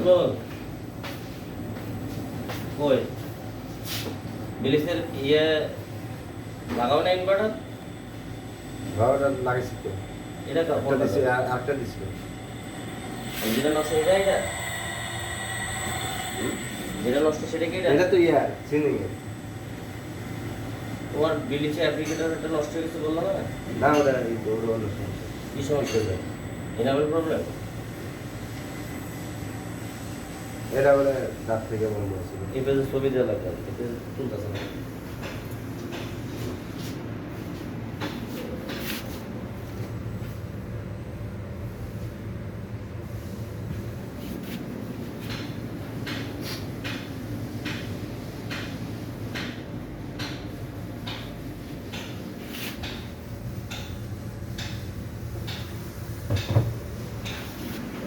নাজমুল কই বিলিসের ইয়ে লাগাও না ইনভার্টার ভাড়াটা লাগাইছি তো এটা তো একটা দিছি আরেকটা দিছি যেটা নষ্ট এটা এটা যেটা নষ্ট সেটা কি এটা এটা তো ইয়ার সিনিং এর তোমার বিলিসে অ্যাপ্লিকেটরটা নষ্ট হয়ে গেছে বললাম না না ওটা এই ওর অন্য সমস্যা কি সমস্যা হয়েছে এনাবেল প্রবলেম এটা বলে দাঁত থেকে বন্ধ হয়েছিল এই পেজে ছবি দেওয়া লাগবে এই পেজে তুলতেছে না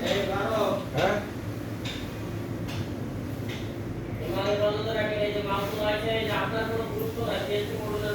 এই বারো হ্যাঁ হিমালয় বন্ধ রাখেন এই যে মাউস আছে এই যে আপনার কোনো গুরুত্ব নাই চেঞ্জ করলে